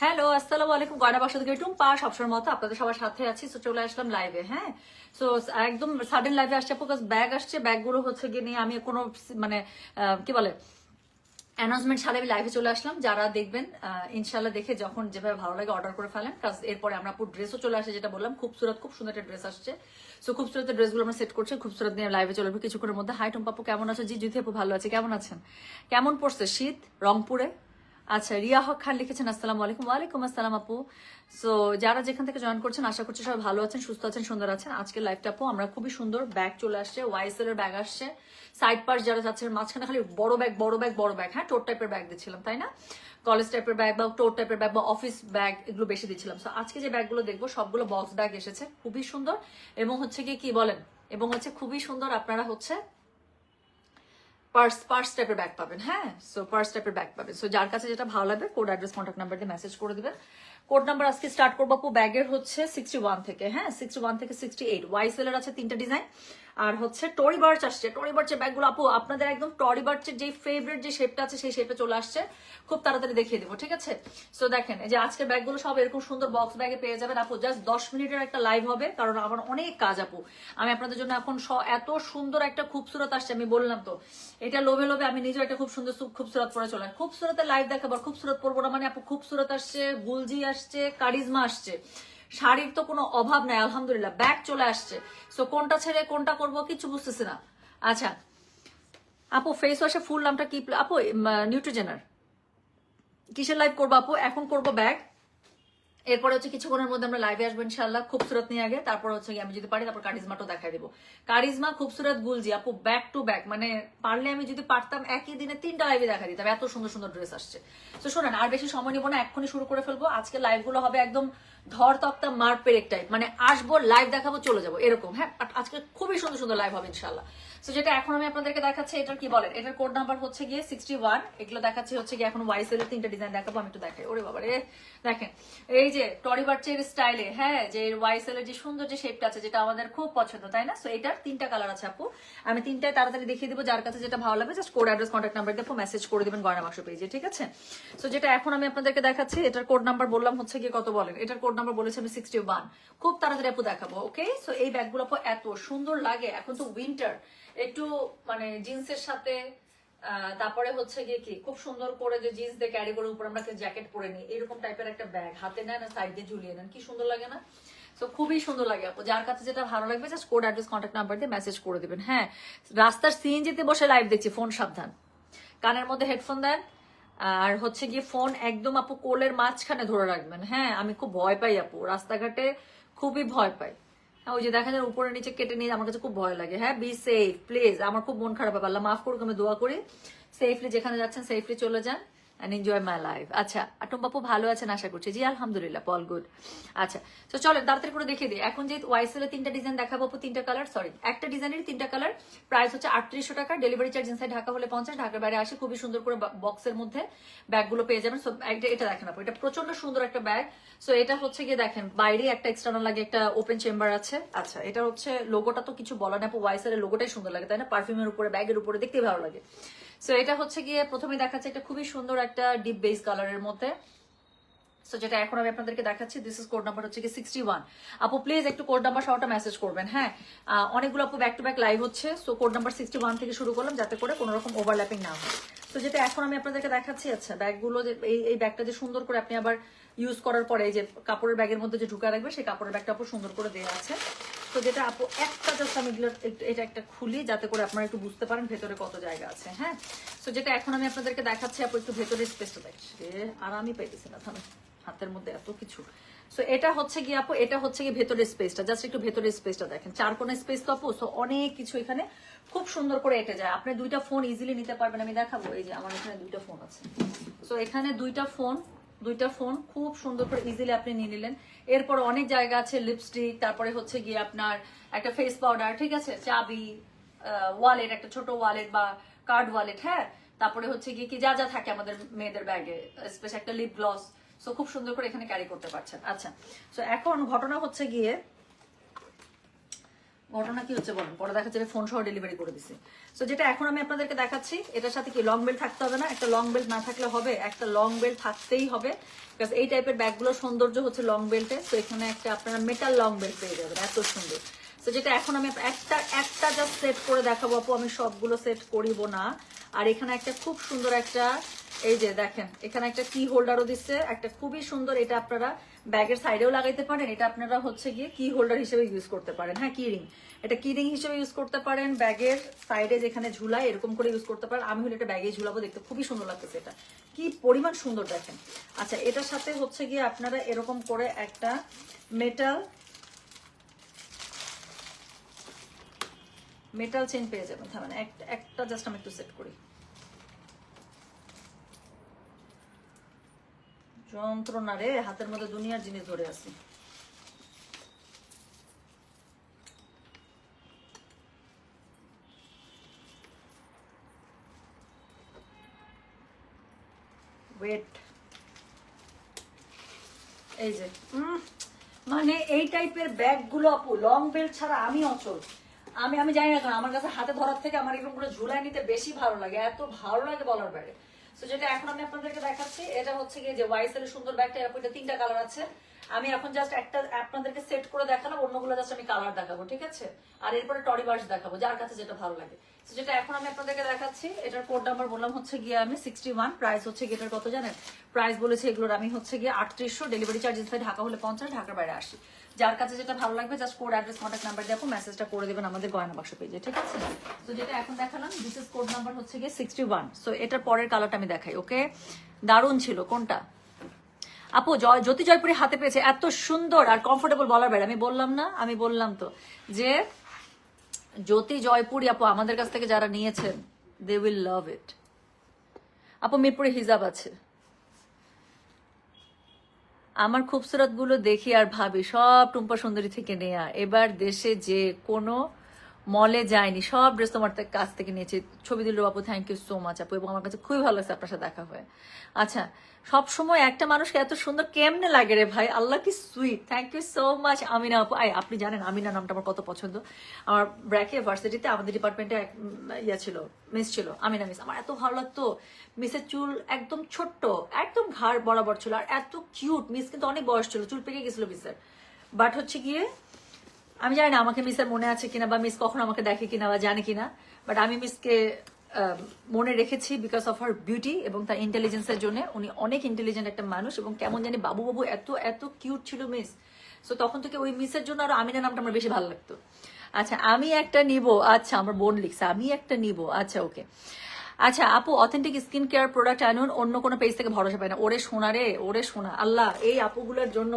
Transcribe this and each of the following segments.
Hello, আসসালামু আলাইকুম। গয়না বাসা থেকে টুম্পা সবসময় মতো আপনাদের সবার সাথে আছি। তো চলে আসলাম লাইভে। হ্যাঁ, সো একদম সাডেন লাইভে আসছে বিকজ ব্যাগ আসছে। ব্যাগগুলো হচ্ছে গিয়ে নিয়ে আমি কোনো মানে কি বলে অ্যানাউন্সমেন্ট ছাড়া আমি লাইভে চলে আসলাম। যারা দেখবেন ইনশাল্লাহ দেখে যখন যেভাবে ভালো লাগে অর্ডার করে ফেলেন। কাজ এরপরে আমরা পুরো ড্রেসও চলে আসে, যেটা বললাম খুবসুরত, খুব সুন্দর একটা ড্রেস আসছে। সো খুবসুরত ড্রেসগুলো আমরা সেট করছি, খুবসুরত নিয়ে লাইভে চলে আসবো কিছুক্ষণের মধ্যে। হাই টুম্পাপু, কেমন আছো? জি জুথি আপু ভালো আছে, কেমন আছেন? কেমন পড়ছে শীত রংপুরে? আচ্ছা, রিয়া হক খান লিখেছেন আসসালামু আলাইকুম। ওয়ালাইকুম আসসালাম আপু। সো যারা যেখান থেকে জয়েন করছেন আশা করছি সবাই ভালো আছেন, সুস্থ আছেন, সুন্দর আছেন। আজকে লাইভটা আপু আমরা খুবই সুন্দর ব্যাগ চলে আসছে, ওয়াইসেল এর ব্যাগ আসছে। সাইড পার্স যারা যাচ্ছেন মাঝখানে খালি বড় ব্যাগ বড় ব্যাগ বড় ব্যাগ, হ্যাঁ টোট টাইপের ব্যাগ দিচ্ছিলাম তাই না? কলেজ টাইপের ব্যাগ বা টোট টাইপের ব্যাগ বা অফিস ব্যাগ এগুলো বেশি দিচ্ছিলাম। সো আজকে যে ব্যাগগুলো দেখবো সবগুলো বক্স ব্যাগ এসেছে, খুবই সুন্দর। এবং হচ্ছে কি বলেন, এবং হচ্ছে খুবই সুন্দর। আপনারা হচ্ছে পার্স পার্স টাইপের ব্যাগ পাবেন। হ্যাঁ, সো পার্স টাইপের ব্যাগ পাবেন। সো যার কাছে যেটা ভালো লাগবে কোড অ্যাড্রেস কন্ট্যাক্ট নাম্বার দিয়ে মেসেজ করে দিবেন। কোড নাম্বার আজকে স্টার্ট করবো আপু ব্যাগের হচ্ছে 61 থেকে। হ্যাঁ, 61 থেকে 68 ওয়াইসেলের আছে 3টা ডিজাইন। আর হচ্ছে টরি বার্চ আসছে। টরি বার্চের ব্যাগগুলো আপু আপনাদের একদম টরি বার্চের যে ফেভারিট যে শেপটা আছে সেই শেপে চলে আসছে, খুব তাড়াতাড়ি দেখিয়ে দেবো, ঠিক আছে? সো দেখেন এই যে আজকের ব্যাগগুলো সব এরকম সুন্দর বক্স ব্যাগে পেয়ে যাবেন আপু। জাস্ট 10 মিনিটের একটা লাইভ হবে, কারণ আমার অনেক কাজ আপু। আমি আপনাদের জন্য এখন এত সুন্দর একটা খুবসুরত আসছে, আমি বললাম তো এটা লোভে লোভে আমি নিজেও একটা খুব সুন্দর খুবসুরত পরে চলেন। খুবসুরতের লাইভ দেখাবো, খুবসুরত পরবো না মানে আপু? খুবসুরত আসছে, গুলজি আসছে, কারিজমা আসছে, শাড়ির তো কোনো অভাব নাই আলহামদুলিল্লাহ। ব্যাগ চলে আসছে। সো কোনটা ছেড়ে কোনটা করবো কিছু বুঝতেছি না। আচ্ছা আপু, ফেস ওয়াশে ফুল নামটা কি আপু? নিউট্রিজেনার। কিসের লাইভ করবো আপু? এখন করবো ব্যাগ, এরপরে হচ্ছে কিছুক্ষণের মধ্যে আমরা লাইভে আসবো ইনশাল্লাহ। খুবসুরত নিয়ে আগে, তারপর হচ্ছে আমি যদি পারি তারপর কারিজমাটাও দেখাই দেবো। কারিজমা, খুবসুরত, গুলজি আপু ব্যাক টু ব্যাক, মানে পারলে আমি যদি পারতাম একই দিনে 3টা লাইভে দেখা দিতাম, এত সুন্দর সুন্দর ড্রেস আসছে। তো শোনেন, আর বেশি সময় নিবো না, এক্ষুনি শুরু করে ফেলবো। আজকে লাইভ গুলো হবে একদম ধর তক্তা মার পেরেক টাইপ, মানে আসবো লাইভ দেখাবো চলে যাবো এরকম। হ্যাঁ, আজকে খুবই সুন্দর সুন্দর লাইভ হবে ইনশাল্লাহ। তো যেটা এখন আমি আপনাদেরকে দেখাচ্ছি, এটার কি বলেন, এটার কোড নাম্বার হচ্ছে গিয়ে 61। এগুলো দেখাচ্ছি হচ্ছে গিয়ে এখন ওয়াইসেল এর 3টা ডিজাইন দেখাবো। আমি একটু দেখাই, ওরে বাবা রে, দেখেন এই যে টরি বার্চের স্টাইলে, হ্যাঁ যে ওয়াইসেল এর যে সুন্দর যে শেপটা আছে, যেটা আমাদের খুব পছন্দ তাই না? সো এটার 3টা কালার আছে আপু। আমি 3টায় তাড়াতাড়ি দেখিয়ে দিব। যার কাছে যেটা ভালো লাগবে just code address contact number দিয়ে মেসেজ করে দিবেন গয়না বাক্স পেজে, ঠিক আছে? সো যেটা এখন আমি আপনাদেরকে দেখাচ্ছি, এটার কোড নাম্বার বললাম হচ্ছে গিয়ে কত বলেন? এটার কোড নাম্বার বলেছি আমি 61। খুব তাড়াতাড়ি আপু দেখাবো, ওকে? সো এই ব্যাগগুলো আপু এত সুন্দর লাগে, এখন তো উইন্টার, একটু মানে জিন্সের সাথে তারপরে হচ্ছে গিয়ে কি খুব সুন্দর করে যে জিন্স দিয়ে ক্যারি করে উপর আমরা জ্যাকেট পরে নিই, এরকম টাইপের একটা ব্যাগ হাতে নেন আর সাইড দিয়ে ঝুলিয়ে নেন, কি সুন্দর লাগে না? তো খুবই সুন্দর লাগে আপু। যার কাছে যেটা ভালো লাগবে just code address contact number দিয়ে মেসেজ করে দিবেন। হ্যাঁ, রাস্তার সিএনজিতে বসে লাইভ দেখছি, ফোন সাবধান, কানের মধ্যে হেডফোন দেন। আর হচ্ছে গিয়ে ফোন একদম আপু কোলের মাঝখানে ধরে রাখবেন। হ্যাঁ, আমি খুব ভয় পাই আপু, রাস্তাঘাটে খুবই ভয় পাই। হ্যাঁ, ওই যে দেখা যায় উপরে নিচে কেটে নিয়ে, আমার কাছে খুব ভয় লাগে। হ্যাঁ, বি সেফ প্লিজ, আমার খুব মন খারাপ হবে, আল্লাহ মাফ করুক, আমি দোয়া করি সেফলি যেখানে যাচ্ছেন সেফলি চলে যান and enjoy my life. আচ্ছা, আটম বাপু ভালো আছেন আশা করছি। জি আলহামদুলিল্লাহ, অল গুড। আচ্ছা, তো চলেন তাড়াতাড়ি করে দেখিয়ে দিই। এখন যে ওয়াইসেল এর 3টা ডিজাইন দেখাবো আপু, 3টা কালার, সরি একটা ডিজাইনের 3টা কালার। প্রাইস হচ্ছে 3800 টাকা। ডেলিভারি চার্জ ইনসাইড ঢাকা হলে 50, ঢাকার বাইরে আসে খুবই সুন্দর করে বক্সের মধ্যে ব্যাগগুলো পেয়ে যাবেন। সো এটা দেখেন আপু, এটা প্রচন্ড সুন্দর একটা ব্যাগ। সো এটা হচ্ছে গিয়ে দেখেন বাইরে একটা এক্সটার্নাল লাগে, একটা ওপেন চেম্বার আছে। আচ্ছা, এটা হচ্ছে লোগোটা তো কিছু বলা না আপু, ওয়াইসেল এর লোগোটাই সুন্দর লাগে তাই না? পারফিউমের উপরে ব্যাগের উপরে দেখতেই ভালো লাগে। সো এটা হচ্ছে গিয়ে প্রথমে দেখাচ্ছে এটা খুবই সুন্দর একটা ডিপ বেস কালারের মধ্যে। সো যেটা এখন আমি আপনাদেরকে দেখাচ্ছি, দিস ইজ কোড নাম্বার হচ্ছে কি 61। আপু প্লিজ একটু কোড নাম্বার সহটা মেসেজ করবেন। হ্যাঁ, অনেকগুলো আপু ব্যাক টু ব্যাক লাইভ হচ্ছে। সো কোড নাম্বার 61 থেকে শুরু করলাম, যাতে করে কোনো রকম ওভারল্যাপিং না হয়। তো যেটা এখন আমি আপনাদেরকে দেখাচ্ছি, আচ্ছা ব্যাগগুলো যে এই ব্যাগটা যে সুন্দর করে আপনি আবার ইউজ করার পরে এই যে কাপড়ের ব্যাগের মধ্যে যে ঢুকা রাখবে, সেই কাপড়ের ব্যাগটা আপু সুন্দর করে দেওয়া আছে। তো যেটা আপু একটা জাস্ট আমি এটা একটা খুলি যাতে করে আপনারা একটু বুঝতে পারেন ভেতরে কত জায়গা আছে। হ্যাঁ, তো যেটা এখন আমি আপনাদেরকে দেখাচ্ছি আপু, একটু ভেতরের স্পেসটা দেখছি, আরামই পাইতেছি না থামে, হাতের মধ্যে এত কিছু। সো এটা হচ্ছে গিয়ে আপু, এটা হচ্ছে গিয়ে ভেতরের স্পেসটা, জাস্ট একটু ভেতরের স্পেসটা দেখেন, 4 কোণের স্পেস তো আপু। সো অনেক কিছু এখানে খুব সুন্দর করে এঁটে যায়। আপনি 2টা ফোন ইজিলি নিতে পারবেন। আমি দেখাবো, এই যে আমার এখানে 2টা ফোন আছে। সো এখানে 2টা ফোন খুব সুন্দর করে ইজিলি আপনি নিয়ে নিলেন। এরপর অনেক জায়গা আছে, লিপস্টিক, তারপরে হচ্ছে গিয়ে আপনার একটা ফেস পাউডার, ঠিক আছে, চাবি, ওয়ালেট, একটা ছোট ওয়ালেট বা কার্ড ওয়ালেট। হ্যাঁ, তারপরে হচ্ছে গিয়ে কি যা যা থাকে আমাদের মেয়েদের ব্যাগে, স্পেশাল একটা লিপ গ্লস। সো খুব সুন্দর করে এখানে ক্যারি করতে পারছেন। আচ্ছা, সো এখন ঘটনা হচ্ছে গিয়ে ঘটনা কি হচ্ছে বলেন, পরে দেখা যাবে ফোন সহ ডেলিভারি করে দিছি। সো যেটা এখন আমি আপনাদেরকে দেখাচ্ছি, এটার সাথে কি লং বেল্ট থাকতে হবে না, একটা লং বেল্ট না থাকলে হবে, একটা লং বেল্ট থাকতেই হবে, বিকজ এই টাইপের ব্যাগগুলোর সৌন্দর্য হচ্ছে লং বেল্টে। সো এখানে একটা আপনারা মেটাল লং বেল্ট পেয়ে যাবেন, এত সুন্দর। তো যেটা এখন আমি একটা জাস্ট সেট করে দেখাবো আপু, আমি সবগুলো সেট করিব না। আর এখানে একটা খুব সুন্দর একটা, এই যে দেখেন এখানে একটা কি হোল্ডারও দিচ্ছে, একটা খুবই সুন্দর, এটা আপনারা ব্যাগের সাইডেও লাগাইতে পারেন, এটা আপনারা হচ্ছে গিয়ে কি হোল্ডার হিসেবে ইউজ করতে পারেন। হ্যাঁ, কি রিং, এটা কি রিং হিসেবে ইউজ করতে পারেন, ব্যাগের সাইডে যেখানে ঝুলায় এরকম করে ইউজ করতে পারেন। আমি হলে এটা ব্যাগে ঝুলাবো, দেখতে খুবই সুন্দর লাগতেছে, এটা কি পরিমাণ সুন্দর দেখেন। আচ্ছা, এটার সাথে হচ্ছে গিয়ে আপনারা এরকম করে একটা মেটাল চেইন পেয়ে যাবেন। মানে একটা জাস্ট আমি একটু সেট করি, যন্ত্রণা রে, হাতের মধ্যে দুনিয়ার জিনিস ধরে আছি। ওয়েট, এই যে মানে এই টাইপের ব্যাগগুলো আপু লং বেল্ট ছাড়া আমি অচল। আমি জানি না কেন আমার কাছে হাতে ধরার থেকে আমার এরকম করে ঝুলাই নিতে বেশি ভালো লাগে, এত ভালো লাগে বলার বাইরে। তো যেটা এখন আমি আপনাদেরকে দেখাচ্ছি, এটা হচ্ছে গিয়ে যে ওয়াইসেল সুন্দর ব্যাগটা, এরকম এটা 3টা কালার আছে। আমি এখন জাস্ট একটা আপনাদেরকে সেট করে দেখালাম, অন্যগুলো জাস্ট আমি কালার দেখাবো, ঠিক আছে? আর এরপরে টরি বার্স দেখাবো, যার কাছে যেটা ভালো লাগে। তো যেটা এখন আমি আপনাদেরকে দেখাচ্ছি, এটার কোড নাম্বার বললাম হচ্ছে গিয়ে আমি 61, প্রাইস হচ্ছে গিয়ে এটার কত জানেন? প্রাইস বলেছে এগুলোর আমি হচ্ছে গিয়ে 3800, ডেলিভারি চার্জ ইনসাইড ঢাকা হলে 50, ঢাকার বাইরে 80। যার কাছে যেটা ভালো লাগবে just code, address, contact number দিয়ে আপু মেসেজটা করে দেবেন আমাদের গয়না বাক্স পেজে, ঠিক আছে? তো যেটা এখন দেখালাম, দিস ইজ কোড নাম্বার হচ্ছে গিয়ে 61। সো এটার পরের কালারটা আমি দেখাই, ওকে? দারুণ ছিল কোনটা আপু? জ্যোতি জয়পুরি হাতে পেয়েছে, এত সুন্দর আর কমফোর্টেবল বলার বাইরে। আমি বললাম না, আমি বললাম তো যে জ্যোতি জয়পুরি আপু আমাদের কাছ থেকে যারা নিয়েছেন, দে উইল লাভ ইট। আপু মিরপুরে হিজাব আছে, আমার খুবসুরত গুলো দেখি আর ভাবি সব টুম্পা সুন্দরী থেকে নেয়া। এবার দেশে যে কোনো মলে যায়নি, সব ড্রেস তোমার কাছ থেকে নিয়েছি। ছবি দিল আপু, থ্যাংক ইউ সো মাচ আপু, এবং আমার কাছে খুবই ভালো লাগছে আপনার সাথে দেখা হয়ে। আচ্ছা, সব সময় একটা মানুষকে এত সুন্দর কেমনে লাগে রে ভাই, আল্লাহ কি sweet, thank you so much Amina আপু। আপনি জানেন আমিনা নামটা আমার কত পছন্দ। আমার ব্র্যাকে ভার্সিটিতে আমাদের ডিপার্টমেন্টে এক ইয়া ছিল, মিস ছিল, আমিনা মিস। আমার এত ভালো লাগতো, মিসের চুল একদম ছোট্ট, একদম ঘাড় বরাবর ছিল, আর এত কিউট। মিস কিন্তু অনেক বয়স ছিল, চুল পেকে গেছিল মিসের। বাট হচ্ছে গিয়ে আমি জানি না আমাকে মিসের মনে আছে কিনা, বা মিস কখনো আমাকে দেখে কিনা বা জানে কিনা, বাট আমি মিসকে মনে রেখেছি বিকজ অফ হার বিউটি এবং তার ইন্টেলিজেন্সের জন্য। উনি অনেক ইন্টেলিজেন্ট একটা মানুষ, এবং কেমন জানি বাবু বাবু এত এত কিউট ছিল মিস। সো তখন থেকে ওই মিসের জন্য আরো আমিনা নামটা আমার বেশি ভালো লাগতো। আচ্ছা, আমি একটা নিব। আচ্ছা, আমার বোন লিখছে আমি একটা নিব। আচ্ছা, ওকে। আচ্ছা আপু, অথেন্টিক স্কিন কেয়ার প্রোডাক্ট আনুন, অন্য কোনো পেজ থেকে ভরসা পাই না। ওরে সোনা রে, ওরে সোনা, আল্লাহ এই আপুগুলোর জন্য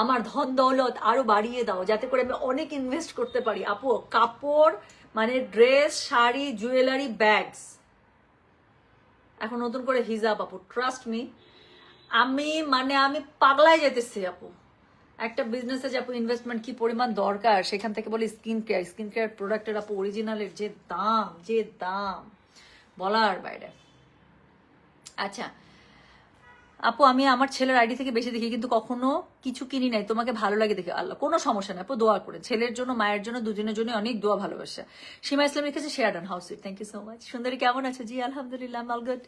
আমার ধন দৌলত আরো বাড়িয়ে দাও, যাতে করে আমি অনেক ইনভেস্ট করতে পারি। আপু কাপড় মানে ড্রেস, শাড়ি, জুয়েলারি, ব্যাগস, এখন নতুন করে হিজাব আপু, ট্রাস্ট মি, আমি পাগলায় যেতেছি আপু। একটা বিজনেসে যে আপু ইনভেস্টমেন্ট কি পরিমাণ দরকার, সেখান থেকে বলি স্কিন কেয়ার প্রোডাক্টের আপু অরিজিনালের যে দাম বলার বাইরে। আচ্ছা আপু, আমি আমার ছেলের আইডি থেকে বেশি দেখি, কিন্তু কখনো কিছু কিনি নাই, তোমাকে ভালো লাগে দেখে। আল্লাহ, কোনো সমস্যা নেই আপু, দোয়া করে ছেলের জন্য, মায়ের জন্য, দুজনের জন্য অনেক দোয়া, ভালোবাসা। সীমা ইসলাম লিখেছে share done, how sweet, thank you so much. সুন্দরী কেমন আছে? জি আলহামদুলিল্লাহ, অল গুড।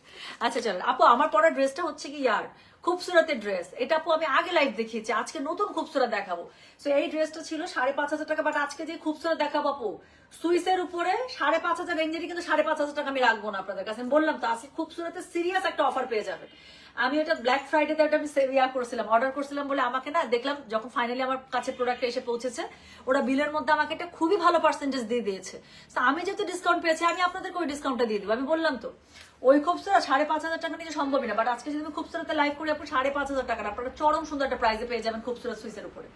আচ্ছা চলো আপু, আমার পরা ড্রেসটা হচ্ছে কি ইয়ার খুবসুরতের ড্রেস। এটা আপু আমি আগে লাইভ দেখিয়েছি, আজকে নতুন খুবসুরত দেখাবো। সো এই ড্রেসটা ছিল 5,500 টাকা, বাট আজকে যে খুবসুরত দেখাবো আপু, সুইসের উপরে 5,500 রেঞ্জেরই, কিন্তু 5,500 টাকা আমি রাখবো না আপনাদের কাছে। আমি বললাম তো আজকে খুবসুরতের সিরিয়াস একটা অফার পেয়ে যাবে। আমি ওটা ব্ল্যাক ফ্রাইডেতে একটা আমি অর্ডার করছিলাম বলে আমাকে না দেখলাম, যখন ফাইনালি আমার কাছে প্রোডাক্ট এসে পৌঁছেছে, ওরা বিলের মধ্যে আমাকে একটা খুবই ভালো পার্সেন্টেজ দিয়ে দিয়েছে। তো আমি যেহেতু ডিসকাউন্ট পেয়েছি, আমি আপনাদেরকে ওই ডিসকাউন্টটা দিয়ে দিব। আমি বললাম তো ওই খুবসুরত 5,500 টাকা নিতে সম্ভবই না, বাট আজকে যদি আমি খুবসুরতে লাইভ করি আপু, 5,500 টাকা আপনারা চরম সুন্দর একটা প্রাইজে পেয়ে যাবেন খুবসুরত সুইসের উপরে।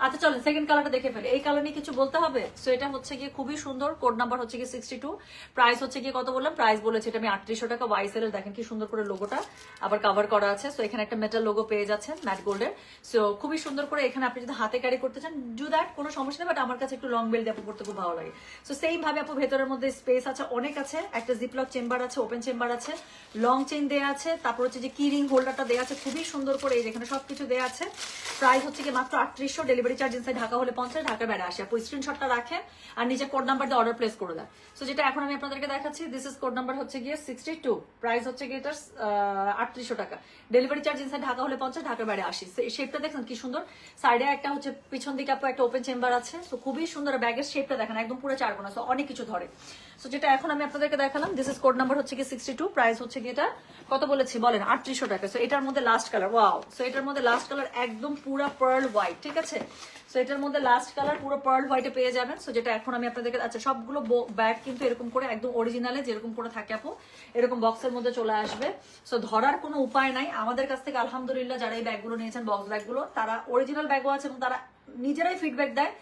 আচ্ছা চলেন সেকেন্ড কালারটা দেখে ফেলে। এই কালার নিয়ে কিছু বলতে হবে? সো এটা হচ্ছে গিয়ে খুবই সুন্দর, কোড নাম্বার হচ্ছে গিয়ে 62, প্রাইস হচ্ছে গিয়ে কত বললাম, প্রাইস বলেছে এটা আমি 3800 টাকা। ওয়াইসেল এর দেখেন কি সুন্দর করে লোগোটা আবার কভার করা আছে। সো এখানে একটা মেটাল লোগো পেয়ে যাচ্ছেন ম্যাট গোল্ডের। সো খুবই সুন্দর করে, এখানে আপনি যদি হাতে ক্যারি করতে চান ডু দ্যাট, কোনো সমস্যা নেই, বাট আমার কাছে একটু লং বেল্ট দিয়ে আপু পড়তে খুব ভালো লাগে। সো সেম ভাবে আপু ভেতরের মধ্যে স্পেস আছে, অনেক আছে, একটা জিপলক চেম্বার আছে, ওপেন চেম্বার কালার আছে, লং চেইন দেওয়া আছে, তারপর হচ্ছে যে কি রিং হোল্ডারটা দেওয়া আছে খুবই সুন্দর করে, এই যেখানে সবকিছু দেওয়া আছে। প্রাইস হচ্ছে কি মাত্র 3800, ডেলিভারি চার্জ ইনসাইড ঢাকা হলে 50, ঢাকার বাইরে 80। আপু স্ক্রিনশটটা রাখেন আর নিচে কোড নাম্বার দিয়ে অর্ডার প্লেস করে দেন। সো যেটা এখন আমি আপনাদেরকে দেখাচ্ছি, দিস ইজ কোড নাম্বার হচ্ছে গিয়ে 62, প্রাইস হচ্ছে গিয়ে এটার 3800 টাকা, ডেলিভারি চার্জ ইনসাইড ঢাকা হলে 50, ঢাকার বাইরে 80। শেপটা দেখছেন কি সুন্দর, সাইডে একটা হচ্ছে পিছন দিকে আপু একটা ওপেন চেম্বার আছে। সো খুবই সুন্দর, ব্যাগের শেপটা দেখেন একদম পুরো চারকোনা, সো অনেক কিছু ধরে। সো যেটা এখন আমি আপনাদেরকে দেখালাম, দিস ইজ কোড নাম্বার হচ্ছে কি 62, প্রাইস হচ্ছে কি এটা কত বলেছি বলেন 3800 টাকা। সো এটার মধ্যে লাস্ট কালার, ওয়াও, সো এটার মধ্যে লাস্ট কালার একদম পুরো পার্ল হোয়াইট, ঠিক আছে। সো এটার মধ্যে লাস্ট কালার পুরো পার্ল হোয়াইটে পেয়ে যাবেন। সো যেটা এখন আমি আপনাদেরকে, আচ্ছা সবগুলো ব্যাগ কিন্তু এরকম করে একদম অরিজিনালে যেরকম করে থাকে আপু এরকম বক্সের মধ্যে চলে আসবে। সো ধরার কোনো উপায় নাই আমাদের কাছ থেকে, আলহামদুলিল্লাহ যারা এই ব্যাগগুলো নিয়েছেন বক্স ব্যাগগুলো, তারা অরিজিনাল ব্যাগও আছে এবং তারা নিজেরাই ফিডব্যাক দেয়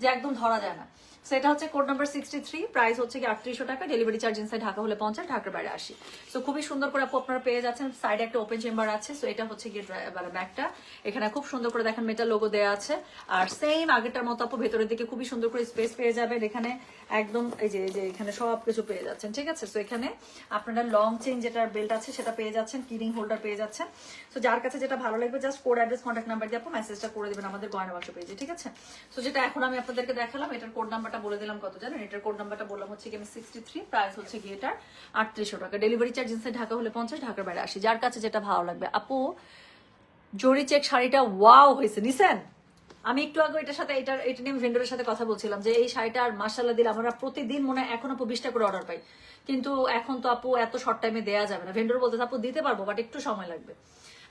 যে একদম ধরা যায় না। সো এটা হচ্ছে কোড নাম্বার 63, প্রাইস হচ্ছে কি 3800 টাকা, ডেলিভারি চার্জ ইনসাইড ঢাকা হলে 50, ঢাকার বাইরে 80। সো খুবই সুন্দর করে আপু আপনারা পেয়ে যাচ্ছেন। সাইডে একটা ওপেন চেম্বার আছে। সো এটা হচ্ছে গিয়ে ব্যাগটা, এখানে খুব সুন্দর করে দেখেন মেটাল লোগো দেওয়া আছে। আর সেম আগেরটার মতো আপু ভেতরের দিকে খুবই সুন্দর করে স্পেস পেয়ে যাবেন। এখানে একদম এই যে এখানে সব কিছু পেয়ে যাচ্ছেন, ঠিক আছে। সো এখানে আপনারা লং চেইন যেটার বেল্ট আছে সেটা পেয়ে যাচ্ছেন, কিরিং হোল্ডার পেয়ে যাচ্ছেন। সো যার কাছে যেটা ভালো লাগবে just code address contact number দিয়ে আপু মেসেজটা করে দেবেন আমাদের গয়না বাক্স পেজে, ঠিক আছে। সো যেটা এখন আমি আপনাদেরকে দেখালাম, এটার কোড নাম্বারটা বলে দিলাম কত জানেন, এটার কোড নাম্বারটা বললাম হচ্ছে কি আমি 63, প্রাইস হচ্ছে কি এটার 3800 টাকা, ডেলিভারি চার্জ ইনসাইড ঢাকা হলে 50, ঢাকার বাইরে 80। যার কাছে যেটা ভালো লাগবে আপু, জরি চেক শাড়িটা ওয়াও হয়েছে, নিছেন? আমি একটু আগে এটার সাথে এটা নিয়ে ভেন্ডরের সাথে কথা বলছিলাম যে এই শাড়িটা আর মাশাআল্লাহ দিলে আমরা প্রতিদিন মনে হয় এখন আপু 20টা করে অর্ডার পাই, কিন্তু এখন তো আপু এত শর্ট টাইমে দেওয়া যাবে না। ভেন্ডর বলতে আপু দিতে পারবো বাট একটু সময় লাগবে।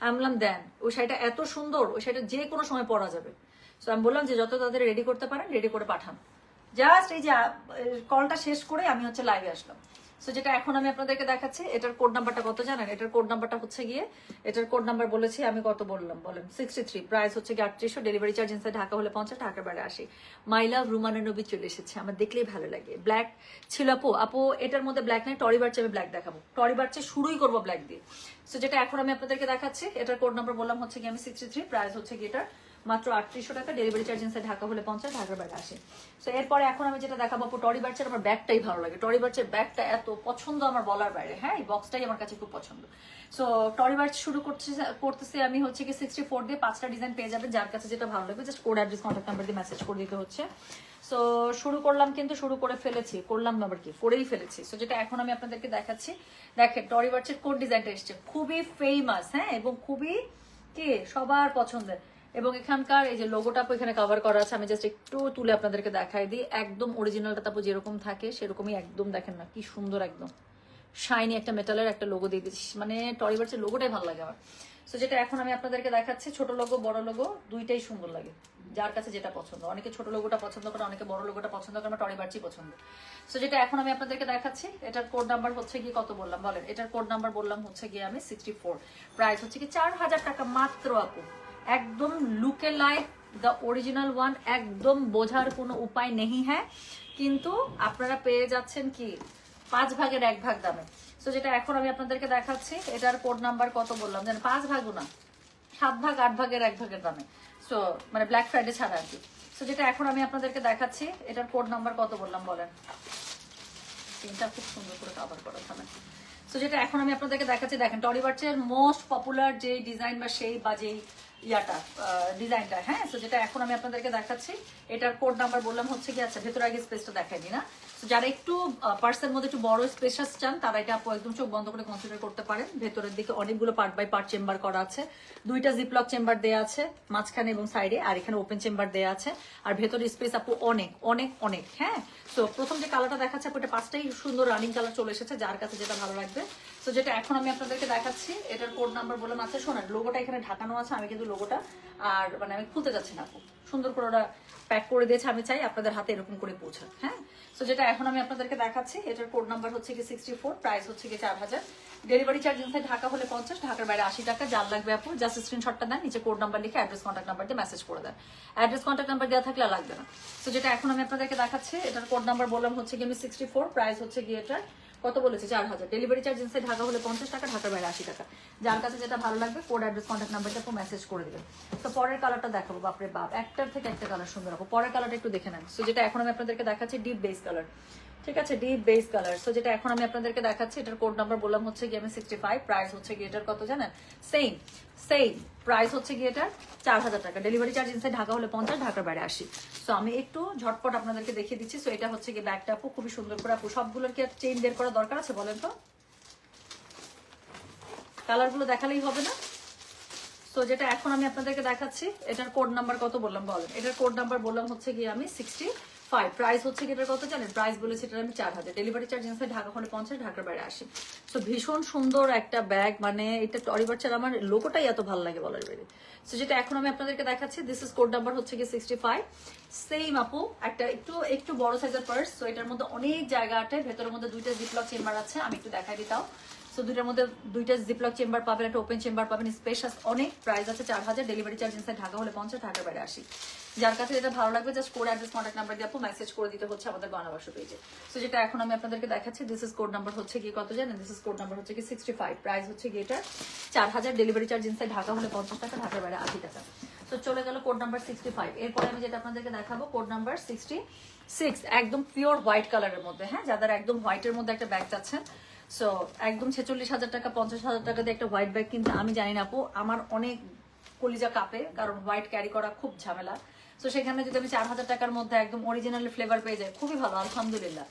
আমি বললাম দেন, ওই শাড়িটা এত সুন্দর, ওই শাড়িটা যে কোনো সময় পরা যাবে। তো আমি বললাম যে যত তাদের রেডি করতে পারেন রেডি করে পাঠান। জাস্ট এই যে কলটা শেষ করে আমি হচ্ছে লাইভে আসলাম। সো যেটা এখন আমি আপনাদেরকে দেখাচ্ছি, এটার কোড নাম্বারটা কত জানেন, এটার কোড নাম্বারটা হচ্ছে গিয়ে, এটার কোড নাম্বার বলেছি আমি কত বললাম বলেন 63, প্রাইস হচ্ছে গিয়ে 3800, ডেলিভারি চার্জ ইনসাইড ঢাকা হলে 50, ঢাকার বাইরে 80। মাই লাভ রুমানা নবী চলে এসেছে, আমার দেখলেই ভালো লাগে। ব্ল্যাক ছিল আপু এটার মধ্যে ব্ল্যাক নাই, টরি বার্চে আমি ব্ল্যাক দেখাবো, টরি বার্চে শুরুই করবো ব্ল্যাক দিয়ে। সো যেটা এখন আমি আপনাদেরকে দেখাচ্ছি, এটার কোড নাম্বার বললাম হচ্ছে গিয়ে আমি 63, প্রাইস হচ্ছে গিয়ে এটার মাত্র 3800 টাকা, ডেলিভারি চার্জ ইনসাইড ঢাকা হলে 50, ঢাকার বাইরে 80। সো এরপরে এখন আমি যেটা দেখাবো আপু, টরি বার্চের আমার ব্যাগটাই ভালো লাগে, টরি বার্চের ব্যাগটা এত পছন্দ আমার বলার বাইরে। হ্যাঁ, এই বক্সটাই আমার কাছে খুব পছন্দ। সো টরি বার্চ শুরু করতেছি আমি হচ্ছে কি 64 দিয়ে 5টা ডিজাইন পেয়ে যাবেন। যার কাছে যেটা ভালো লাগবে just code address contact number দিয়ে মেসেজ করে দিতে হচ্ছে। সো শুরু করলাম, কিন্তু শুরু করে ফেলেছি, করলাম না আবার কি, করেই ফেলেছি। সো যেটা এখন আমি আপনাদেরকে দেখাচ্ছি, দেখেন টরি বার্চের কোড ডিজাইনটা এসছে, খুবই ফেমাস, হ্যাঁ, এবং খুবই কি সবার পছন্দের। এবং এখানকার এই যে লোগোটা এখানে কভার করা আছে, আমি জাস্ট একটু তুলে আপনাদেরকে দেখাই দিই। একদম অরিজিনালটা তারপর যেরকম থাকে সেরকমই একদম, দেখেন না কি সুন্দর, একদম শাইনি একটা মেটালের একটা লোগো দিয়ে দিচ্ছি, মানে টরি বার্চের লোগোটাই ভালো লাগে আমার। সো যেটা এখন আমি আপনাদেরকে দেখাচ্ছি, ছোট লোগো বড় লোগো দুইটাই সুন্দর লাগে, যার কাছে যেটা পছন্দ। অনেকে ছোট লোগোটা পছন্দ করে, অনেকে বড় লোগোটা পছন্দ করে, আমার টরি বার্চই পছন্দ। সো যেটা এখন আমি আপনাদেরকে দেখাচ্ছি, এটার কোড নাম্বার হচ্ছে গিয়ে কত বললাম বলেন, এটার কোড নাম্বার বললাম হচ্ছে গিয়ে আমি 64, প্রাইস হচ্ছে কি 4000 টাকা মাত্র আপু। একদম লুকে লাইক দ্য অরিজিনাল ওয়ান, একদম বোঝার কোনো উপায় নেই। হ্যাঁ, কিন্তু আপনারা পেয়ে যাচ্ছেন কি 5 ভাগের 1 ভাগ দামে। সো যেটা এখন আমি আপনাদেরকে দেখাচ্ছি, এটার কোড নাম্বার কত বললাম জানেন, 5 ভাগও না, 7 ভাগ 8 ভাগের 1 ভাগের দামে। সো মানে ব্ল্যাক ফ্রাইডে ছাড়া আর কি। সো যেটা এখন আমি আপনাদেরকে দেখাচ্ছি, এটার কোড নাম্বার কত বললাম বলেন, তিনটা খুব সুন্দর করে কভার করা থামেন। সো যেটা এখন আমি আপনাদেরকে দেখাচ্ছি, দেখেন টরি বার্চের মোস্ট পপুলার যে ডিজাইন বা সেই বা যেই ইয়াটা ডিজাইনটা। হ্যাঁ, সো যেটা এখন আমি আপনাদেরকে দেখাচ্ছি, এটার কোড নাম্বার বললাম হচ্ছে কি, আচ্ছা ভেতরে আগে স্পেসটা দেখাই দিই না। তো যারা একটু পার্সের মধ্যে একটু বড় স্পেশাস চান তারা এটা আপু একদম চোখ বন্ধ করে কনসিডার করতে পারেন। ভেতরের দিকে অনেকগুলো পার্ট বাই পার্ট চেম্বার করা আছে, 2টা জিপলক চেম্বার দেওয়া আছে মাঝখানে এবং সাইডে, আর এখানে ওপেন চেম্বার দেওয়া আছে। আর ভেতরে স্পেস আপু অনেক অনেক অনেক। হ্যাঁ, সো প্রথম যে কালারটা দেখাচ্ছে আপু, এটা 5টাই সুন্দর রানিং কালার চলে এসেছে, যার কাছে যেটা ভালো লাগবে। তো যেটা এখন আমি আপনাদেরকে দেখাচ্ছি, এটার কোড নাম্বার বললাম আছে, শোনেন লোগোটা এখানে ঢাকানো আছে, আমি কিন্তু লোগোটা আর মানে আমি খুলতে যাচ্ছি না আপু, সুন্দর করে ওরা প্যাক করে দিয়েছে, আমি চাই আপনাদের হাতে এরকম করে পৌঁছাক। হ্যাঁ, সো যেটা এখন আমি আপনাদেরকে দেখাচ্ছি, এটার কোড নাম্বার হচ্ছে কি 64, প্রাইস হচ্ছে কি 4000, ডেলিভারি চার্জ ইনসাইড ঢাকা হলে 50, ঢাকার বাইরে 80 টাকা। যার লাগবে আপু জাস্ট স্ক্রিনশটটা দেন, নিচে কোড নাম্বার লিখে অ্যাড্রেস কন্ট্যাক্ট নাম্বার দিয়ে মেসেজ করে দেন। অ্যাড্রেস কন্ট্যাক্ট নাম্বার দেওয়া থাকলে লাগবে না। তো যেটা এখন আমি আপনাদেরকে দেখাচ্ছি, এটার কোড নাম্বার বললাম হচ্ছে কি আমি 64, প্রাইস হচ্ছে গিয়ে এটার কত বলেছে 4000, ডেলিভারি চার্জ ইনসাইড ঢাকা হলে 50 টাকা, ঢাকার বাইরে 80 টাকা। যার কাছে যেটা ভালো লাগবে কোড অ্যাড্রেস কন্ট্যাক্ট নাম্বারটা আপু মেসেজ করে দিবেন। তো পরের কালারটা দেখাবো, বাপরে বাপ একটার থেকে একটা কালার সুন্দর আপু, পরের কালারটা একটু দেখে নেন। সো যেটা এখন আমি আপনাদেরকে দেখাচ্ছি, ডিপ বেস কালার, ঠিক আছে, ডিপ বেস কালার। সো যেটা এখন আমি আপনাদেরকে দেখাচ্ছি, এটার কোড নাম্বার বললাম হচ্ছে গিয়ে আমি 65, প্রাইস হচ্ছে গিয়ে এটার কত জানেন? সেম সেম প্রাইস হচ্ছে গিয়ে এটার 4000 টাকা। ডেলিভারি চার্জ ইনসাইড ঢাকা হলে 50, ঢাকার বাইরে 80। সো আমি একটু ঝটপট আপনাদেরকে দেখিয়ে দিচ্ছি। সো এটা হচ্ছে গিয়ে ব্যাগটা আপু খুবই সুন্দর করে, আপু সবগুলোর কি আর চেইন বের করার দরকার আছে বলেন তো? কালারগুলো দেখালেই হবে না? সো যেটা এখন আমি আপনাদেরকে দেখাচ্ছি, এটার কোড নাম্বার কত বললাম বলেন? এটার কোড নাম্বার বললাম হচ্ছে গিয়ে আমি 65, প্রাইস হচ্ছে কি এটার কত জানেন? প্রাইস বলেছি এটার আমি 4000, ডেলিভারি চার্জ ইনসাইড ঢাকা হলে 50, ঢাকার বাইরে 80। সো ভীষণ সুন্দর একটা ব্যাগ, মানে এটা টরি বাচ্চার আমার লোগোটাই এত ভালো লাগে বলার বাইরে। সো যেটা এখন আমি আপনাদেরকে দেখাচ্ছি, দিস ইজ কোড নাম্বার হচ্ছে গিয়ে 65। সেম আপু একটা একটু একটু বড় সাইজের পার্স। সো এটার মধ্যে অনেক জায়গা আছে, ভেতরের মধ্যে দুইটা জিপলক চেম্বার আছে, আমি একটু দেখাই দিতাম। সো দুইটার মধ্যে দুইটা জিপলক চেম্বার পাবেন, একটা ওপেন চেম্বার পাবেন, স্পেশাস অনেক। প্রাইস আছে 4000, ডেলিভারি চার্জ ইনসাইড ঢাকা হলে 50, ঢাকার বাইরে 80। যার কাছে যেটা ভালো লাগবে just code address contact number দিয়ে আপু মেসেজ করে দিতে হচ্ছে আমাদের গণবাস পেজে। সো যেটা এখন আমি আপনাদেরকে দেখাচ্ছি, দিস ইজ কোড নাম্বার হচ্ছে কি কত জানেন? দিস ইজ কোড নাম্বার হচ্ছে কি 65, প্রাইস হচ্ছে কি এটা 4000, ডেলিভারি চার্জ ইনসাইড ঢাকা হলে 50 টাকা, ঢাকার বাইরে 80 টাকা। তো চলে গেল কোড নাম্বার 65। এরপরে আমি যেটা আপনাদেরকে দেখাবো কোড নাম্বার 66, একদম পিওর হোয়াইট কালারের মধ্যে। হ্যাঁ, যাদের একদম হোয়াইটের মধ্যে একটা ব্যাগ চাচ্ছেন, সো একদম 46,000 টাকা 50,000 টাকা দিয়ে একটা হোয়াইট ব্যাগ কিনতে আমি জানি না আপু, আমার অনেক কলিজা কাঁপে, কারণ হোয়াইট ক্যারি করা খুব ঝামেলা। সো সেখানে যদি আমি 4000 টাকার মধ্যে একদম অরিজিনাল ফ্লেভার পেয়ে যাই, খুবই ভালো, আলহামদুলিল্লাহ।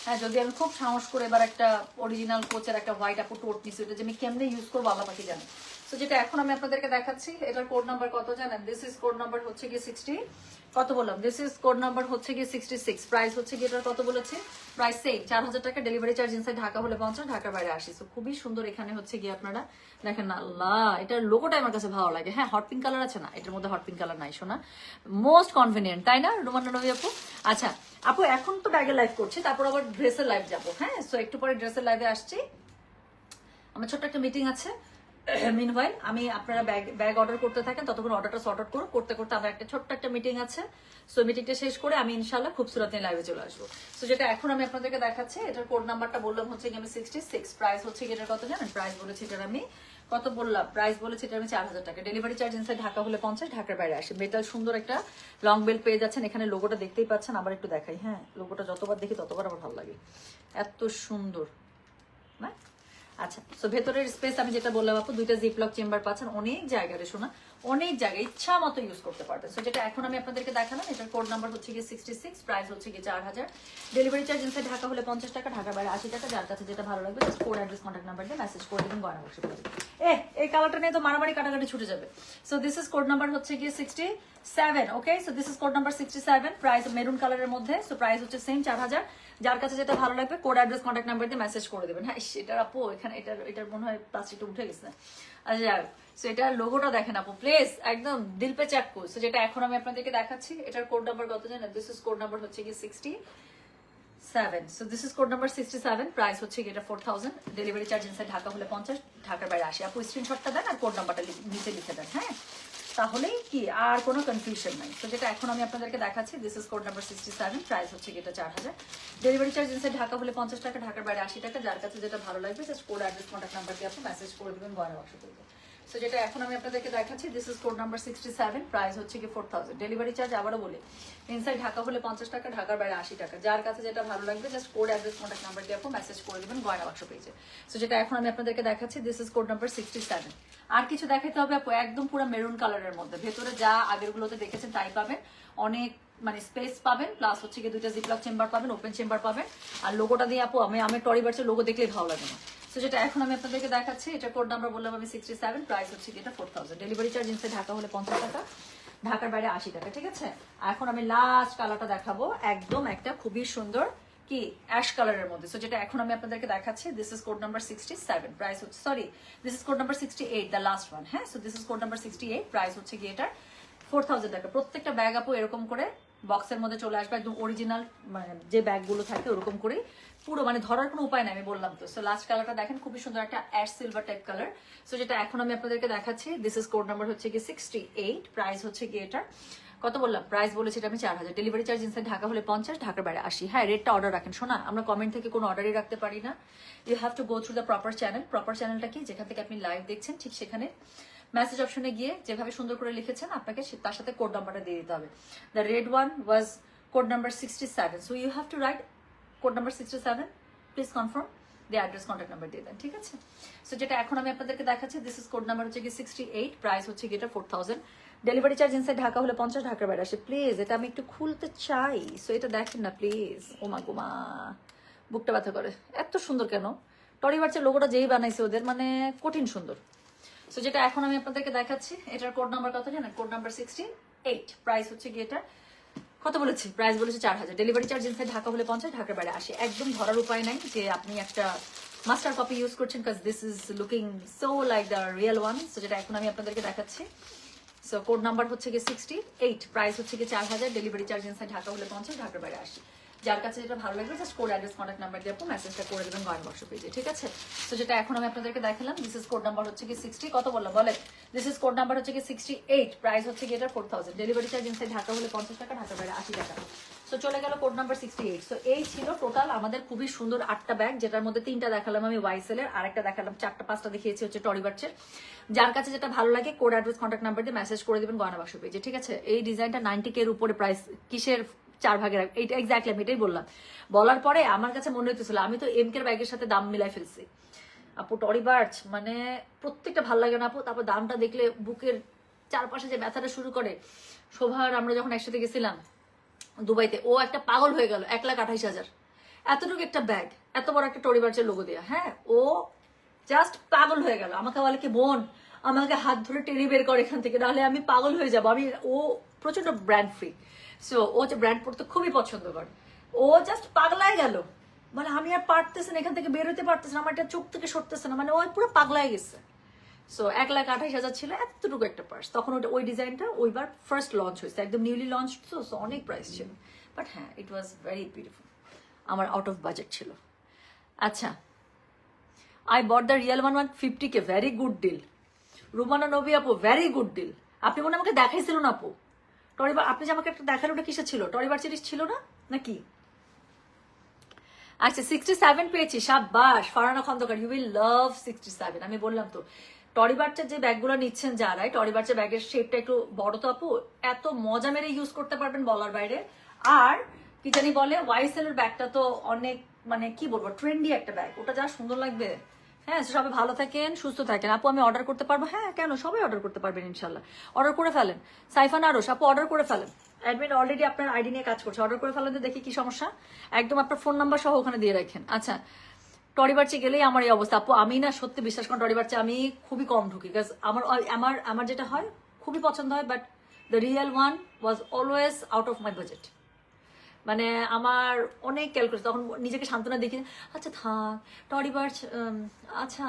হ্যাঁ, যদি আমি খুব সাহস করে এবার একটা অরিজিনাল কোচের একটা হোয়াইট আপু টোট নিচ্ছি, ওটা যে আমি কেমনে ইউজ করবো আল্লাহ পাখি জানে। সো যেটা এখন আমি আপনাদেরকে দেখাচ্ছি, এটার কোড নাম্বার কত জানেন? দিস ইজ কোড নাম্বার হচ্ছে গিয়ে 60, কত বললাম? দিস ইজ কোড নাম্বার হচ্ছে গিয়ে 66, প্রাইস হচ্ছে গিয়ে এটার কত বলেছে? প্রাইস সেম 4000 টাকা, ডেলিভারি চার্জ ইনসাইড ঢাকা হলে 50, ঢাকার বাইরে 80। সো খুবই সুন্দর। এখানে হচ্ছে গিয়ে আপনারা দেখেন না, আল্লাহ এটার লোগোটা আমার কাছে ভালো লাগে। হ্যাঁ, হট পিঙ্ক কালার আছে না, এটার মধ্যে হট পিঙ্ক কালার নাই শোনা, মোস্ট কনভিনিয়েন্ট, তাই না রুমান্না নবী আপু? আচ্ছা আপু, এখন তো ব্যাগের লাইভ করছি, তারপর আবার ড্রেসের লাইভ যাবো। হ্যাঁ, সো একটু পরে ড্রেসের লাইভে আসছি, আমার ছোট্ট একটা মিটিং আছে। মিনওয়াইল আমি আপনারা ব্যাগ অর্ডার করতে থাকেন, ততক্ষণ অর্ডারটা সর্ট আউট করতে করতে আমার একটা ছোট্ট একটা মিটিং আছে। সো মিটিংটা শেষ করে আমি ইনশাআল্লাহ খুবসুরত নিয়ে লাইভে চলে আসবো। সো যেটা এখন আমি আপনাদেরকে দেখাচ্ছি, এটার কোড নাম্বারটা বললাম হচ্ছে কি আমি 66, প্রাইস হচ্ছে কি এটার কত জানেন? প্রাইস বলেছি এটার আমি কত বললাম? প্রাইস বলেছি এটা আমি 4000 টাকা, ডেলিভারি চার্জ ইনসাইড ঢাকা হলে 50, ঢাকার বাইরে 80। মেটাল সুন্দর একটা লং বেল্ট পেয়ে যাচ্ছেন। এখানে লোগোটা দেখতেই পাচ্ছেন, আবার একটু দেখাই। হ্যাঁ, লোগোটা যতবার দেখি ততবার আমার ভালো লাগে, এত সুন্দর না? আচ্ছা, সো ভেতরের স্পেস আমি যেটা বললাম আপু, দুইটা জিপলক চেম্বার পাচ্ছেন, অনেক জায়গায় শোনা, অনেক জায়গায় ইচ্ছা মতো ইউজ করতে পারবেন। সো যেটা এখন আমি আপনাদেরকে দেখালাম, এটার কোড নাম্বার হচ্ছে গিয়ে 66, প্রাইস হচ্ছে গিয়ে 4000, ডেলিভারি চার্জ ইনসাইড ঢাকা হলে 50 টাকা, ঢাকার বাইরে 80 টাকা। যার কাছে যেটা ভালো লাগবে just code address contact number দিয়ে মেসেজ করে দেবেন, গয়না বক্সে করে দেবেন। এই কালারটা নিয়ে তো মারামারি কাটাকাটি ছুটে যাবে। So this is code number হচ্ছে গিয়ে 67, okay? So this is code number 67, price maroon কালারের মধ্যে। সো প্রাইস হচ্ছে সেম 4000, যার কাছে যেটা ভালো লাগবে কোড অ্যাড্রেস কন্ট্যাক্ট নাম্বার দিয়ে মেসেজ করে দেবেন। হ্যাঁ, সেটার আপু এখানে এটার মনে হয় প্লাস্টিকটা উঠে গেছে। আচ্ছা, সো এটার লোগোটা দেখেন আপু প্লিজ, একদম দিল পে চাক্কু। সো যেটা এখন আমি আপনাদেরকে দেখাচ্ছি, এটার কোড নাম্বার কত জানেন? দিস ইজ কোড নাম্বার হচ্ছে কি 67। So this is code number 67, price হচ্ছে কি এটা 4000, ডেলিভারি চার্জ ইনসাইড ঢাকা হলে 50, ঢাকার বাইরে 80। আপু স্ক্রিনশটটা দেন আর কোড নাম্বারটা নিচে লিখে দেন। হ্যাঁ, তাহলেই কি আর কোনো কনফিউশন নাই। তো যেটা এখন আমি আপনাদেরকে দেখাচ্ছি, this is code number 67, price হচ্ছে এটা 4000, ডেলিভারি চার্জ ইনসাইড ঢাকা হলে 50 টাকা, ঢাকার বাইরে 80 টাকা। যার কাছে যেটা ভালো লাগবে just code address contact number দিয়ে আপনি মেসেজ করে দেবেন, গয়না বাক্স করবেন। সো যেটা এখন আমি আপনাদেরকে দেখাচ্ছি, this is code number 67, price হচ্ছে কি 4000, ডেলিভারি চার্জ আবারও বলি ইনসাইড ঢাকা হলে 50 টাকা, ঢাকার বাইরে 80 টাকা। যার কাছে যেটা ভালো লাগবে just code address contact number দিয়ে আপনি মেসেজ করে দেবেন, গয়না বাক্স পেজে। সো যেটা এখন আমি আপনাদেরকে দেখাচ্ছি, দিস ইজ কোড নাম্বার 67। আর কিছু দেখাতে হবে আপু, একদম পুরো মেরুন কালারের মধ্যে, ভেতরে যা আগের গুলোতে দেখেছেন তাই পাবেন, অনেক মানে স্পেস পাবেন, প্লাস হচ্ছে কি দুইটা জিপলক চেম্বার পাবেন, ওপেন চেম্বার পাবেন। আর লোগোটা দিয়ে আপু আমি টরি বার্ডসের লোগো দেখলেই ভালো লাগে না। সো যেটা এখন আমি আপনাদেরকে দেখাচ্ছি, এটা কোড নাম্বার বললাম আমি 67, প্রাইস হচ্ছে এটা 4000, ডেলিভারি চার্জ ইনসাইড ঢাকা হলে 50 টাকা, ঢাকার বাইরে 80 টাকা। ঠিক আছে, এখন আমি লাস্ট কালারটা দেখাবো, একদম একটা খুবই সুন্দর কি অ্যাশ কালারের মধ্যে। সো যেটা এখন আমি আপনাদেরকে দেখাচ্ছি, this is code number 67, price হচ্ছে this is code number 68, the last one. হ্যাঁ, so this is code number 68, price হচ্ছে গিয়ে এটা 4000 টাকা। প্রত্যেকটা ব্যাগ আপু এরকম করে বক্সের মধ্যে চলে আসবে, একদম অরিজিনাল মানে যে ব্যাগগুলো থাকে ওরকম করে পুরো, মানে ধরার কোনো উপায় নাই, আমি বললাম তো। সো লাস্ট কালারটা দেখেন, খুবই সুন্দর একটা ash silver type colour. So যেটা এখন আমি আপনাদেরকে দেখাচ্ছি, দিস ইজ কোড নাম্বার হচ্ছে কি 68, প্রাইস হচ্ছে কি এটা কত বললাম? প্রাইস বলেছি এটা আমি 4000, ডেলিভারি চার্জ ইনসাইড ঢাকা হলে 50, ঢাকার বাইরে 80। হ্যাঁ, রেটটা অর্ডার রাখেন। শোনা, আমরা কমেন্ট থেকে কোনো অর্ডারই রাখতে পারি না, you have to go through the proper channel. Proper চ্যানেলটা কি, যেখান থেকে আপনি লাইভ দেখছেন ঠিক সেখানে মেসেজ অপশনে গিয়ে যেভাবে সুন্দর করে লিখেছেন আপনাকে তার সাথে কোড নাম্বারটা দিয়ে দিতে হবে। The red one was code number 67, so you have to write code number 67, please confirm দিয়ে অ্যাড্রেস কন্ট্যাক্ট নাম্বার দিয়ে দেন, ঠিক আছে? সো যেটা এখন আমি আপনাদেরকে দেখাচ্ছি, দিস ইজ কোড নাম্বার হচ্ছে কি 68, প্রাইস হচ্ছে কি এটা 4000, ডেলিভারি চার্জ ইনসাইড ঢাকা হলে 50, ঢাকার বাইরে আসে। প্লিজ এটা আমি একটু খুলতে চাই, সো এটা দেখেন না প্লিজ। ওমা গোমা, বুকটা ব্যথা করে, এত সুন্দর কেন? টরি বাচ্চার লোগোটা যেই বানাইছে ওদের, মানে কঠিন সুন্দর। সো যেটা এখন আমি আপনাদেরকে দেখাচ্ছি, এটার কোড নাম্বার কত জানেন? কোড নাম্বার 68, প্রাইস হচ্ছে কি এটা কত বলেছি? প্রাইস বলেছে 4000, ডেলিভারি চার্জ ইনসাইড ঢাকা হলে 50, ঢাকার বাইরে আসে। একদম ধরার উপায় নাই যে আপনি একটা মাস্টার কপি ইউজ করছেন, কাজ this is looking so like the real one. So যেটা এখন আমি আপনাদেরকে দেখাচ্ছি, সো কোড নাম্বার হচ্ছে কি 68, প্রাইস হচ্ছে কি 4000, ডেলিভারি চার্জ ইনসাইড ঢাকা হলে 50, ঢাকার বাইরে আসে। যার কাছে যেটা ভালো লাগবে just code address contact number দিয়ে আপনি মেসেজটা করে দেবেন কয়েন বক্স পেজে, ঠিক আছে? সো যেটা এখন আমি আপনাদেরকে দেখালাম, দিস ইজ কোড নাম্বার হচ্ছে কি 60, কত বললাম বলে? দিস ইজ কোড নাম্বার হচ্ছে কি 68, প্রাইস হচ্ছে কি এটা 4000, ডেলিভারি চার্জ ইনসাইড ঢাকা হলে 50 টাকা, ঢাকার বাইরে 80 টাকা। সো চলে গেল কোড নাম্বার 68। সো এই ছিল টোটাল আমাদের খুবই সুন্দর 8টা ব্যাগ, যেটার মধ্যে 3টা দেখালাম আমি ওয়াইসেলের, আরেকটা দেখালাম 4টা 5টা দেখিয়েছি হচ্ছে টরি বার্চের। যার কাছে যেটা ভালো লাগে কোড অ্যাড্রেস কন্ট্যাক্ট নাম্বার দিয়ে মেসেজ করে দেবেন গয়না বাক্স পেজে, ঠিক আছে? এই ডিজাইনটা 90K এর উপরে, প্রাইস কিসের 4 ভাগের, এইটা এক্স্যাক্টলি আমি এটাই বললাম। বলার পরে আমার কাছে মনে হইতেছিল আমি তো এমকের ব্যাগের সাথে দাম মিলাই ফেলছি। আপু টরি বার্চ মানে প্রত্যেকটা ভালো লাগে না আপু, তারপর দামটা দেখলে বুকের চারপাশে যে ব্যথাটা শুরু করে। শোভার আমরা যখন একসাথে গেছিলাম দুবাইতে, ও একটা পাগল হয়ে গেল, 1,28,000 এতটুকু একটা ব্যাগ, এত বড় একটা টরি বার্চের লোগো দেয়া। হ্যাঁ, ও জাস্ট পাগল হয়ে গেল, আমাকে বলে কি বোন আমাকে হাত ধরে টেনে বের করে এখান থেকে, নাহলে আমি পাগল হয়ে যাবো। ও প্রচন্ড ব্র্যান্ড ফ্রি, সো ও যে ব্র্যান্ড পড়তে খুবই পছন্দ করে। ও জাস্ট পাগলায় গেল, মানে আমি আর পারতেছি না, এখান থেকে বের হতে পারতেছে না, আমার একটা চোখ থেকে সরতেছে না, মানে ও পুরো পাগলায় গেছে। সো 1,28,000 ছিল এতটুকু একটা পার্স। তখন ওই ডিজাইনটা ওইবার ফার্স্ট লঞ্চ হয়েছে, একদম নিউলি লঞ্চ, তো অনেক প্রাইস ছিল, বাট হ্যাঁ ইট ওয়াজ ভেরি বিউটিফুল। আমার আউট অফ বাজেট ছিল। আচ্ছা, I bought the real one 150K, very good deal. Rumana Nabi আপু, ভেরি গুড ডিল। আপনি মনে আমাকে দেখাইছিলেন আপু টরিবার, আপনি যে আমাকে একটা দেখালো, ওটা কিসে ছিল? টরিবার সিরিজ ছিল না নাকি? আচ্ছা 67 পেয়েছি, সাব্বাস Farhana Khandakar, you will love 67। আমি বললাম তো টরিবার্চের যে ব্যাগগুলো নিচ্ছেন যারা, টরিবার্চের ব্যাগের শেপটা একটু বড় তো আপু, এত মজা মেরে ইউজ করতে পারবেন বলার বাইরে। আর কি জানি বলে, ওয়াইসেল এর ব্যাগটা তো অনেক মানে কি বলবো ট্রেন্ডি একটা ব্যাগ, ওটা যা সুন্দর লাগবে। হ্যাঁ, সবাই ভালো থাকেন, সুস্থ থাকেন। আপু আমি অর্ডার করতে পারবো? হ্যাঁ, কেন, সবাই অর্ডার করতে পারবেন ইনশাল্লাহ। অর্ডার করে ফেলেন। সাইফান আরশ আপু অর্ডার করে ফেলেন, অ্যাডমিন অলরেডি আপনার আইডি নিয়ে কাজ করছে, অর্ডার করে ফেলেন তো দেখি কি সমস্যা। একদম আপনার ফোন নাম্বার সহ ওখানে দিয়ে রাখেন। আচ্ছা, টরি বার্চে গেলেই আমার এই অবস্থা আপু। আমি না সত্যি বিশ্বাস করেন, টরি বার্চে আমি খুবই কম ঢুকি, বিকজ আমার আমার আমার যেটা হয় খুবই পছন্দ হয়, but the real one was always out of my budget. মানে আমার অনেক ক্যালকুলেট, তখন নিজেকে সান্ত্বনা দেখি, আচ্ছা থাক টরি বার্চ, আচ্ছা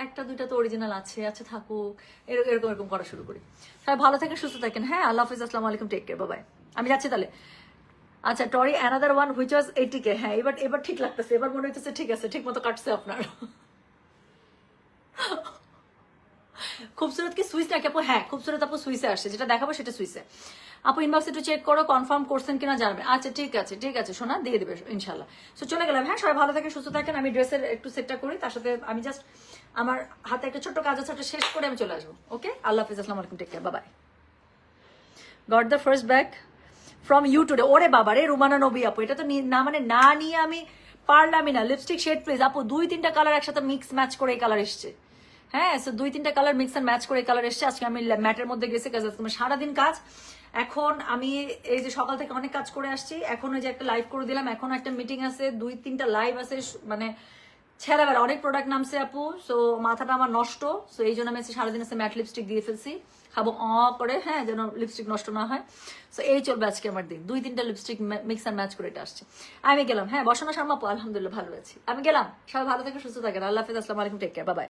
একটা দুইটা তো অরিজিনাল আছে, আচ্ছা থাকুক, এরকম এরকম করা শুরু করি। সবাই ভালো থাকেন, সুস্থ থাকেন। হ্যাঁ, আল্লাহ হাফিজ, আসসালামু আলাইকুম, টেক কেয়ার, বাই। আমি যাচ্ছি তাহলে। আচ্ছা, টরি another one which was 80K, হ্যাঁ এবার ঠিক লাগতেছে, এবার মনে হচ্ছে ঠিক আছে, ঠিক মতো কাটছে আপনার। খুবসুরত কি সুইস নাকি আপু? হ্যাঁ, খুবসুরত আপু সুইসে আসছে, যেটা দেখাবো সেটা সুইসে। আপু ইনবক্সে একটু চেক করো, কনফার্ম করছেন কিনা জানবে। আচ্ছা ঠিক আছে সোনা, দিয়ে দেবে ইনশাল্লাহ। সো চলে গেলাম। হ্যাঁ, সবাই ভালো থাকেন, সুস্থ থাকেন। আমি ড্রেসের একটু সেটটা করি, তার সাথে আমি জাস্ট আমার হাতে একটা ছোট্ট কাজ আছে, ওটা শেষ করে আমি চলে আসবো। ওকে, আল্লাহ হাফিজ, আসসালামু আলাইকুম, take care, bye. Got the first bag from you today. ওরে বাবা রে, রুমানা নবী আপু, এটা তো না মানে না নিয়ে আমি পারলামই না। লিপস্টিক শেড প্লিজ আপু, 2-3টা কালার একসাথে মিক্স ম্যাচ করে এই কালার এসছে। হ্যাঁ, সো 2-3টা কালার মিক্স অ্যান্ড ম্যাচ করে এই কালার এসছে। আজকে আমি ম্যাটের মধ্যে গেছি, কাজ তোমার সারাদিন কাজ। এখন আমি এই যে সকাল থেকে অনেক কাজ করে আসছি, এখন ওই যে একটা লাইভ করে দিলাম, এখন একটা মিটিং আছে, 2-3টা লাইভ আছে, মানে ছেড়াবেলা অনেক প্রোডাক্ট নামছে আপু। সো মাথাটা আমার নষ্ট, সো এই জন্য আমি সারাদিন আছে ম্যাট লিপস্টিক দিয়ে ফেলছি, খাবো করে, হ্যাঁ, যেন লিপস্টিক নষ্ট না হয়। সো এই চলবে আজকে আমার দিন, 2-3টা লিপস্টিক মিক্স অ্যান্ড ম্যাচ করে এটা আসছে। আমি গেলাম। হ্যাঁ, বসানো শর্মা আপু, আলহামদুলিল্লাহ ভালো আছি, আমি গেলাম। সবাই ভালো থাকে, সুস্থ থাকেন, আল্লাহ হাফিজ, আসসালামু আলাইকুম, টেক কেয়ার, বাই।